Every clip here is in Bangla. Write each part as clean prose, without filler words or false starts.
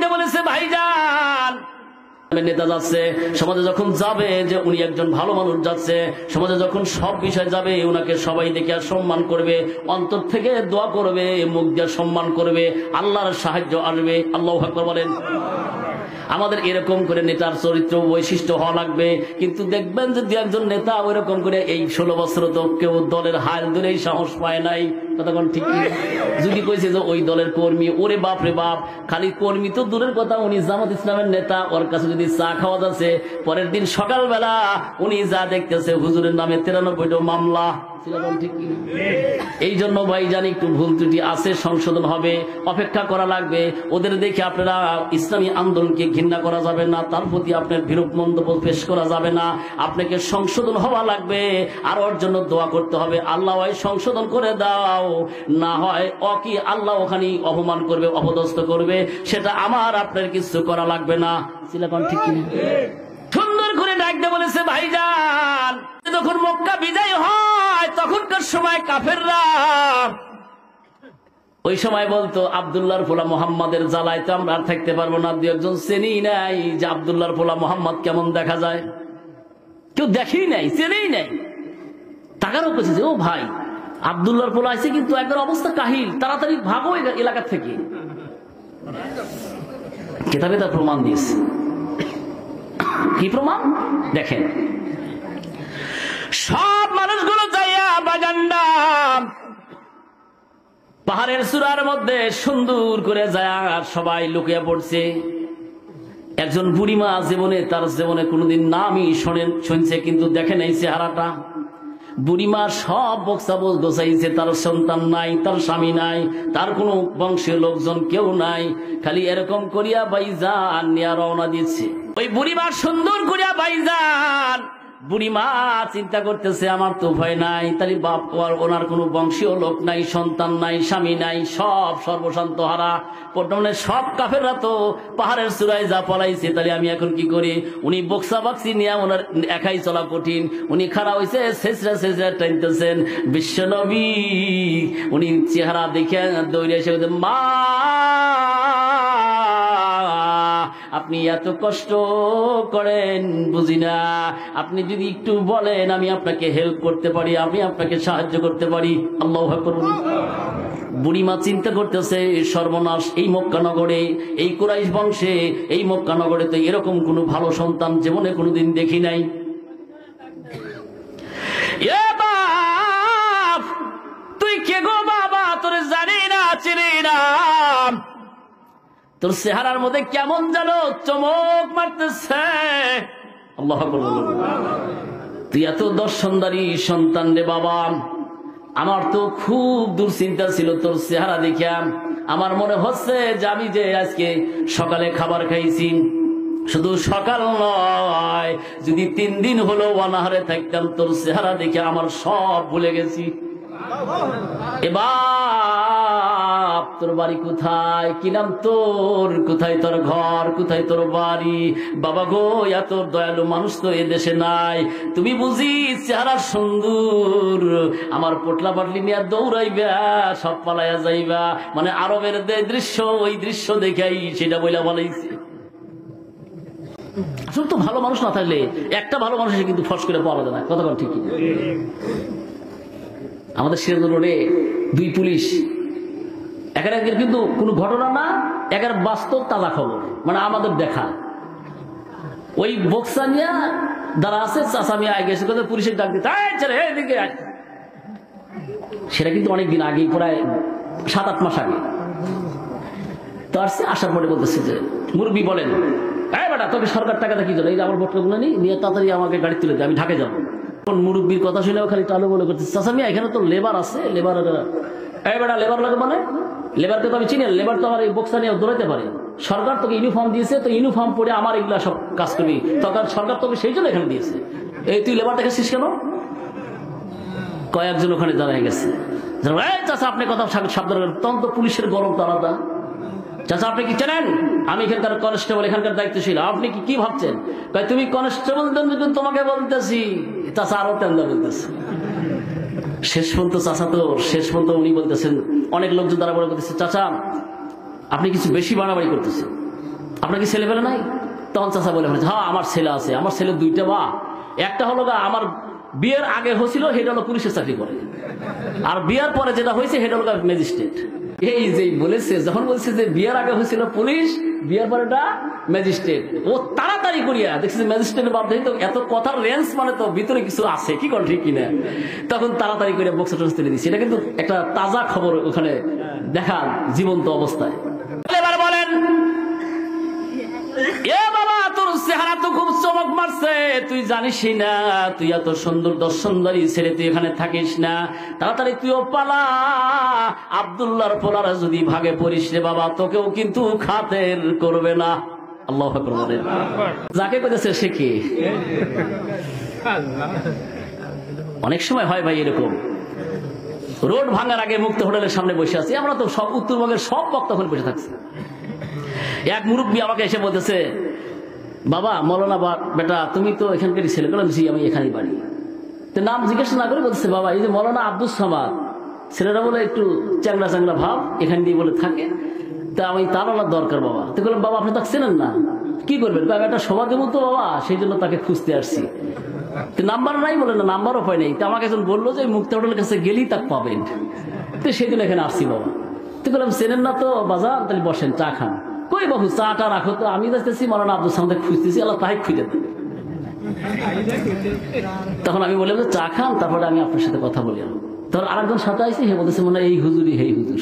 দিয়ে বলেছে, ভাইজান নেতা যাচ্ছে, সমাজে যখন যাবে যে উনি একজন ভালো মানুষ যাচ্ছে, সমাজে যখন সব বিষয় যাবে উনাকে সবাই দেখে আর সম্মান করবে, অন্তর থেকে দোয়া করবে, মুখ দিয়ে সম্মান করবে, আল্লাহর সাহায্য আসবে। আল্লাহু আকবার বলেন। আমাদের এরকম করে নেতার চরিত্র বৈশিষ্ট্য হওয়া লাগবে। কিন্তু দেখবেন যে দু একজন নেতা ওইরকম করে এই 16 বছর তো কেউ দলের হাল ধরেই সাহস পায় নাই। কতক্ষণ ঠিক যদি কইছে যে ওই দলের কর্মী, ওরে বাপ রে বাপ, খালি কর্মী তো দূরের কথা, উনি জামাত ইসলামের নেতা, ওর কাছে যদি চা খাওয়া যাচ্ছে, পরের দিন সকালবেলা উনি যা দেখতেছে হুজুরের নামে 93টা মামলা। এই জন্য ভাই জানি একটু ভুল ত্রুটি আছে, সংশোধন হবে, অপেক্ষা করা লাগবে। ওদের দেখে আপনারা ইসলামী আন্দোলনকে ঘৃণা করা যাবে না, তার প্রতি আপনার বিরূপ মন্তব্য পেশ করা যাবে না। আপনাকে সংশোধন হওয়া লাগবে, আর ওর জন্য দোয়া করতে হবে, আল্লাহ হয় সংশোধন করে দাও, না হয় অকি আল্লাহ ওখানে অপমান করবে, অপদস্থ করবে, সেটা আমার আপনার কিছু করা লাগবে না। ঠিক কিনা? সুন্দর করে ডাক দিয়ে বলেছে, ভাইজান যখন মক্কা বিজয় হয় তখনকার সময় কাফেররা ওই সময় বলতো, আব্দুল্লাহর পোলা মোহাম্মদের জ্বালায় তো আমরা আর থাকতে পারবো না। দু একজন চেনেই নাই যে আব্দুল্লাহর পোলা মোহাম্মদ কেমন দেখা যায়, কেউ দেখেই নাই, চেনেই নাই। টাকারও কেছে যে ও ভাই আব্দুল্লাহর পোলা আছে, কিন্তু একবার অবস্থা কাহিল, তাড়াতাড়ি ভাগো এলাকা থেকে। কিতাবে তার প্রমাণ দিয়েছে। কি প্রমাণ দেখেন, সব মানুষগুলো যাইয়া বাগান্ডা পাহাড়ের চূড়ার মধ্যে সুন্দর করে যায়, সবাই লুকিয়ে পড়ছে। একজন বুড়িমা জীবনে তার জীবনে কোনোদিন নামই শুনছে, কিন্তু দেখে নাই চেহারাটা। বুড়িমা সব বক্সা বোঝ গোছাইছে, তার সন্তান নাই, তার স্বামী নাই, তার কোনো বংশের লোকজন কেউ নাই, খালি এরকম করিয়া বাইজান নিয়ে রওনা দিচ্ছে। ওই বুড়িমা সুন্দর করিয়া বাইজান, বুড়িমা চিন্তা করতেছে আমার তো ভয় নাই, তাহলে বাপ ওনার কোনো বংশীয় লোক নাই, সন্তান নাই, স্বামী নাই, সব সর্বশান্ত হারা, মানে সব কাফেররা তো পাহাড়ের চূড়ায় যা পলাইছে, তাহলে আমি এখন কি করি? উনি বক্সা বাক্সি নিয়ে ওনার একাই চলা কঠিন, উনি খাড়া হয়েছে, শেষরা শেষরা টানতেছেন। বিশ্বনবী উনি চেহারা দেখে দৌড়ে এসে মা আপনি এত কষ্ট করেন বুঝি না, আপনি যদি একটু বলেন আমি আপনাকে হেল্প করতে পারি, আমি আপনাকে সাহায্য করতে পারি। আল্লাহু আকবার। বুড়িমা চিন্তা করতেছে, সর্বনাশ, এই মক্কা নগরে, এই কুরাইশ বংশে, এই মক্কা নগরে তো এরকম কোন ভালো সন্তান জীবনে কোনোদিন দেখি নাই। তুই কে গো বাবা? তোর জানি না, চিনি না, তোর চেহারার মধ্যে কেমন যেন চমক মারতেছে। আল্লাহ তুই এত দর্শনদারী সন্তান রে বাবা, আমার তো খুব দুশ্চিন্তা ছিল তোর চেহারা দেখিয়া। আমার মনে হচ্ছে যে আমি যে আজকে সকালে খাবার খাইছি, শুধু সকাল নয়, যদি 3 দিন হলো অনাহারে থাকতাম, তোর চেহারা দেখে আমার সব ভুলে গেছি। এবার তোর বাড়ি কোথায়? কি নাম তোর? কোথায় তোর ঘর? কোথায় তোর বাড়ি? বাবা গো, এত দয়ালু মানুষ তো এ দেশে নাই। তুমি বুঝি চেহারা সুন্দর, আমার পোটলা পাটলি নিয়ে দৌড়াইবা, সব পালাইয়া যাইবা, মানে আরবের দৃশ্য, ওই দৃশ্য দেখাই সেটা বইলা বলাইছে। আসলে তো ভালো মানুষ না থাকলে একটা ভালো মানুষ কিন্তু ফস করে পাওয়া যায় না। কথা বল ঠিকই। আমাদের সিরাজগঞ্জ রোডে 2 পুলিশ, একের কিন্তু কোনো ঘটনা না, একের বাস্তব তাজা খবর, মানে আমাদের দেখা। ওই বক্সা নিয়ে যারা আছে, চাষা মিয়া আগে গেছে, পুলিশের ডাক দিতে, সেটা কিন্তু অনেকদিন আগে, প্রায় 7-8 মাস আগে। তো আসছে, আসার পরে বলতেছে যে মুরব্বী বলেন, বেটা তোকে সরকার টাকাটা কি জন্য? এই যে আমার ভোটগুলো নিয়ে তাড়াতাড়ি আমাকে গাড়ি তুলে দেয়, আমি ঢাকে যাবো। মুরব্বীর কথা শুনেও খালি টালো বলে করতেছে, চাচা মিয়া এখানে তো লেবার আছে, লেবার বেটা লেবার লাগে, মানে লেবারকে তো আমি চিনি, লেবার তো আমার এই বক্সা নিয়ে দৌড়াইতে পারে। সরকার তোকে ইউনিফর্ম দিয়েছে, তো ইউনিফর্ম পরে আমার এগুলা সব কাজ করবি, তখন সরকার তোকে সেই জন্য এখানে দিয়েছে। এই তুই লেবার দেখেছিস কেন? কয়েকজন ওখানে দাঁড়ায় গেছে, চাচা আপনি কথা সাবধান করেন, তখন তো পুলিশের গরম তো আলাদা। চাচা আপনি কি জানেন আমি এখানকার কনস্টেবল, এখানকার দায়িত্বশীল, আপনি কি ভাবছেন? তুমি কনস্টেবল তোমাকে বলতেছি। চাচা আরো তেন্দা বলতেছে। শেষ পর্যন্ত উনি বলতেছেন, অনেক লোকজন দ্বারা বলে বলতেছে, চাচা আপনি কিছু বেশি বাড়াবাড়ি করতেছেন। আপনার কি ছেলে পেলে নাই? তখন চাচা বলে ফেলেছে, হ্যাঁ আমার ছেলে আছে, আমার ছেলে দুইটা। বা একটা হলো আমার বিয়ের আগে হয়েছিল, সেটা হলো পুলিশের চাকরি করে, আর বিয়ের পরে যেটা হয়েছে সেটা হলো ম্যাজিস্ট্রেট। এই যে বলেছে, যখন বলছে যে বিয়ের আগে হয়েছিল পুলিশ, বিয়ের পরে এটা ম্যাজিস্ট্রেট, ও তাড়াতাড়ি করিয়া দেখছি ম্যাজিস্ট্রেটের বাধ্য তো এত কথার রেঞ্জ, মানে তো ভিতরে কিছু আছে, কি কর ঠিক কিনা, তখন তাড়াতাড়ি করে বক্সা টক্স তুলে দিচ্ছি। এটা কিন্তু একটা তাজা খবর ওখানে দেখা জীবন্ত অবস্থায়। এবার বলেন, এ বাবা তোর চেহারা তো খুব চমক মারছে, তুই জানিস না তুই এত সুন্দর দর্শনদারি ছেড়ে তুই এখানে থাকিস না, তাড়াতাড়ি তুইও পালা, আব্দুল্লাহর পোলারা যদি ভাগে পড়িস রে বাবা, তোকেও কিন্তু খাতের করবে না। আল্লাহু আকবার বলেন। যাকে কইতেছে সে কি? অনেক সময় হয় ভাই এরকম, রোড ভাঙার আগে মুক্ত হোটেলের সামনে বসে আছি আমরা, তো সব উত্তরবঙ্গের সব বক্তা ওখানে বসে থাকছে। এক মুরব্বী আমাকে এসে বলতেছে, বাবা মৌলানা বেটা তুমি তো এখানকারই ছেলে। বললাম জি আমি এখানেই বাড়ি। তো নাম জিজ্ঞাসা না করে বলতেছে, বাবা এই যে মৌলানা আব্দুস সামাদ, ছেলেরা বলে একটু চ্যাংড়া চ্যাংড়া ভাব, এখান দিয়ে বলে থাকে, তা আমি তার আমার দরকার বাবা। তো বললাম বাবা আপনি তাকে চেনেন না, কি করবেন? একটা সভা দেবো তো বাবা, সেই জন্য তাকে খুঁজতে আসছি। তো নাম্বার নাই? বলে না নাম্বারও পাই নাই। তো আমাকে একজন বললো যে মুক্তা হোটেলের কাছে গেলেই তাকে পাবেন, তো সেই জন্য এখানে আসছি বাবা। তো বললাম চেনেন না তো বাজার, তাহলে বসেন চা খান। কই বাবু চাটা রাখো তো, আমি যাচ্ছি মৌলানা আব্দুল সামাদকে খুঁজতেছি, আল্লাহ তাই খুঁজে দেবে। তখন আমি বললাম যে চা খান, তারপরে আমি আপনার সাথে কথা বলি। তখন আরেকজন সাথে আসছে, হে বলতেছে মনে হয় এই হুজুরই, হেই হুজুর।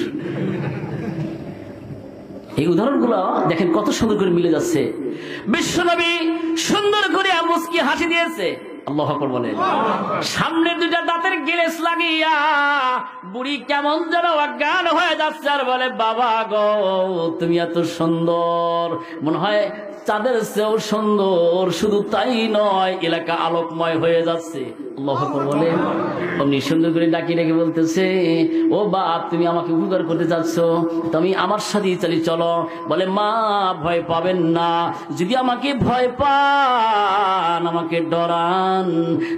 এই উদাহরণগুলো দেখেন কত সুন্দর করে মিলে যাচ্ছে। বিশ্বনবী সুন্দর করে মুস্কি হাসি দিয়েছে। আল্লাহু আকবার বলেন। সামনে দুইটা দাঁতের গ্লেস লাগিয়া বুড়ি কেমন যেন অজ্ঞান হয়ে যাচ্ছে, আর বলে বাবা গো তুমি এত সুন্দর, মনে হয় চাঁদের চেয়েও সুন্দর, শুধু তাই নয় এলাকা আলোকময় হয়ে যাচ্ছে। আল্লাহু আকবার বলেন। অমনি সুন্দর করে ডাকি ডেকে বলতেছে, ও বাপ তুমি আমাকে উপকার করতে চাচ্ছ, তুমি আমার সাথে চালি চলো। বলে মা ভয় পাবেন না, যদি আমাকে ভয় পান, আমাকে ডরান,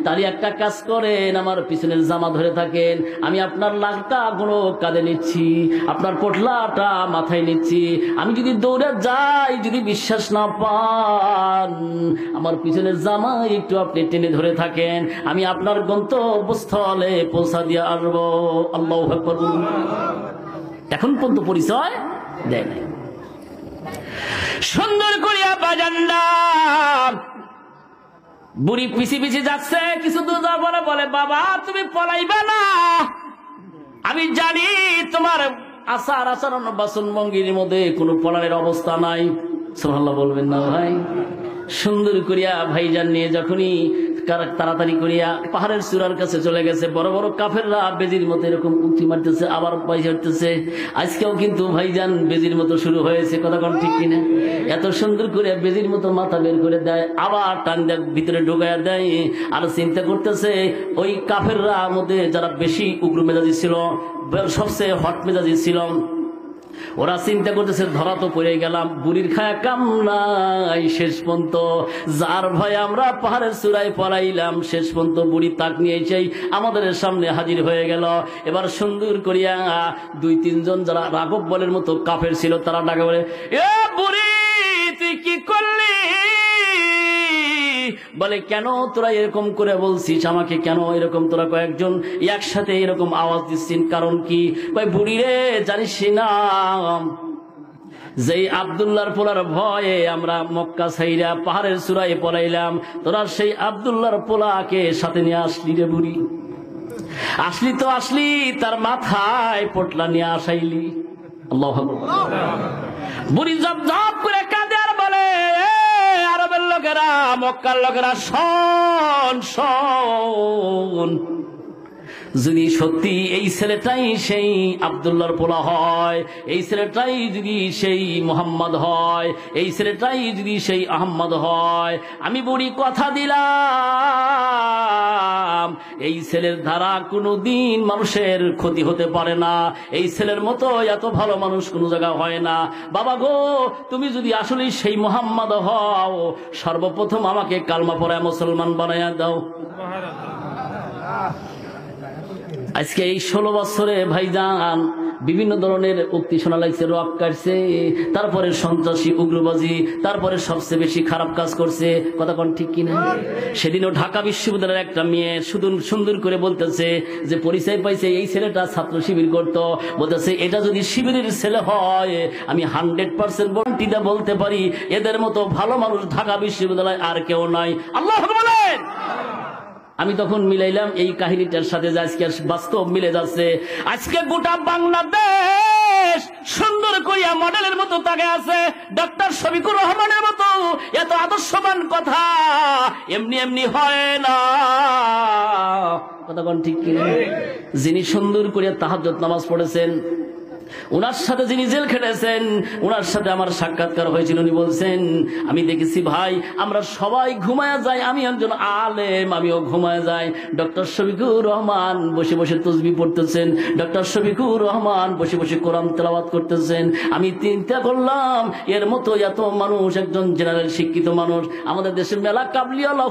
তাহলে একটা কাজ করেন, আমার পিছনের জামা ধরে থাকেন, আমি আপনার লাখটা গুলো কাঁধে নিচ্ছি, আপনার পোটলাটা মাথায় নিচ্ছি, আমি যদি দৌড়ে যাই, যদি বিশ্বাস না পান, আমার পিছনের জামা একটু আপনি টেনে ধরে থাকেন, আমি আপনার গন্তব্যস্থলে পৌঁছা দিয়ে আসবো। আল্লাহু আকবার। এখন পর্যন্ত পরিচয় দেয় নাই। সুন্দর করিয়া বাজান্ডা বুড়ি পিছি পিছি যাচ্ছে, কিছু দূর যাওয়ার পরে বলে বাবা তুমি পলাইবে না, আমি জানি তোমার আচার আচরণ বাসন ভঙ্গির মধ্যে কোনো পলারের অবস্থা নাই। সুবহানাল্লাহ বলবেন না ভাই? সুন্দর করিয়া ভাইজান নিয়ে যখনই তাড়াতাড়ি করিয়া পাহাড়ের চূড়ার কাছে চলে গেছে, বড় বড় কাফেররা বেজির মতো এরকম উঠি মারতেছে, আবার বাইরে উঠতেছে। আজকেও কিন্তু ভাইজান বেজির মতো শুরু হয়েছে, কথা কোন ঠিক কিনা? এত সুন্দর করে বেজির মতো মাথা বের করে দেয়, আবার টান দেয় ভিতরে ঢুকাইয়া দেয়, আর চিন্তা করতেছে ওই কাফেররা মধ্যে যারা বেশি উগ্র মেজাজি ছিল, সবচেয়ে হট মেজাজি ছিল, ওরা চিন্তা করতেছে ধরা তো পড়ে গেলাম, বুড়ির খায়া কাম নাই, শেষ পর্যন্ত যার ভয় আমরা পাহাড়ের চূড়ায় পড়াইলাম, শেষ পর্যন্ত বুড়ি তাক নিয়ে এসেই আমাদের সামনে হাজির হয়ে গেল। এবার সুন্দর করিয়া দুই তিনজন যারা রাঘব বলের মতো কাফের ছিল, তারা ডাকে বলে, এ বুড়ি তুই কি করলি? বলে কেন তোরা এরকম করে বলছিস আমাকে, কেন এরকম তোরা কয়েকজন একসাথে এরকম আওয়াজ দিচ্ছিস, কারণ কি? ভাই বুড়ি রে জানিস না, যেই আব্দুল্লাহর পোলার ভয়ে আমরা মক্কা ছাইরা পাহাড়ের চূড়ায় পলাইলাম, তোরা সেই আব্দুল্লাহর পোলাকে সাথে নিয়ে আসলি রে বুড়ি। আসলি তো আসলি, তার মাথায় পোটলা নিয়ে আসাইলি। আল্লাহু আকবার। বুড়ি জব জব করে কাঁদে আর বলে, আরবের লোকেরা, মক্কার লোকেরা, শোন শোন, যদি সত্যি এই ছেলেটাই সেই আব্দুল্লাহর পোলা হয়, এই ছেলেটাই যদি সেই মোহাম্মদ হয়, এই ছেলেটাই যদি সেই আহম্মদ হয়, আমি বুড়ি কথা দিলাম এই ছেলের দ্বারা কোনোদিন মানুষের ক্ষতি হতে পারে না, এই ছেলের মতো এত ভালো মানুষ কোনো জায়গায় হয় না। বাবা গো তুমি যদি আসলে সেই মোহাম্মদ হও, সর্বপ্রথম আমাকে কালমা পড়ায় মুসলমান বানাইয়া দাও। আজকে এই 16 বছরে ভাইজান বিভিন্ন ধরনের উক্তি শোনা লাগছে, রক কাটছে, তারপরে সন্ত্রাসী উগ্রবাদী, তারপরে সবচেয়ে বেশি খারাপ কাজ করছে। কথা কোন ঠিক কিনা? সেদিনও ঢাকা বিশ্ববিদ্যালয়ের একটা মেয়ে শুধু সুন্দর করে বলতেছে যে পরিচয় পাইছে, এই ছেলেটা ছাত্র শিবির করত, বলতেছে এটা যদি শিবিরের ছেলে হয় আমি 100% বন্টিটা বলতে পারি এদের মতো ভালো মানুষ ঢাকা বিশ্ববিদ্যালয় আর কেউ নাই। আল্লাহ বলেন। আমি তখন মিলাইলাম এই কাহিনীটার সাথে যে আজকে বাস্তব মিলে যাচ্ছে। আজকে গোটা বাংলাদেশ সুন্দর করিয়া মডেলের মতো তাকে আছে। ডক্টর শফিকুর রহমানের মতো এত আদর্শবান কথা এমনি এমনি হয় না। কথা কোন ঠিক কিনা? যিনি সুন্দর করিয়া তাহাজ্জুদ নামাজ পড়েছেন, উনার সাথে যিনি জেল খেটেছেন, উনার সাথে আমার সাক্ষাৎকার হয়েছিল। উনি বলছেন আমি দেখেছি ভাই আমরা সবাই ঘুমায়া যাই, আমি একজন আলেম আমিও ঘুমায়া যাই। ডক্টর শফিকুর রহমান বসে বসে তাসবিহ পড়তেছেন, ডক্টর শফিকুর রহমান বসে বসে কোরআন তেলাওয়াত করতেছেন। আমি চিন্তা করলাম এর মতো এত মানুষ, একজন জেনারেল শিক্ষিত মানুষ আমাদের দেশে মেলা কাবলিওয়ালা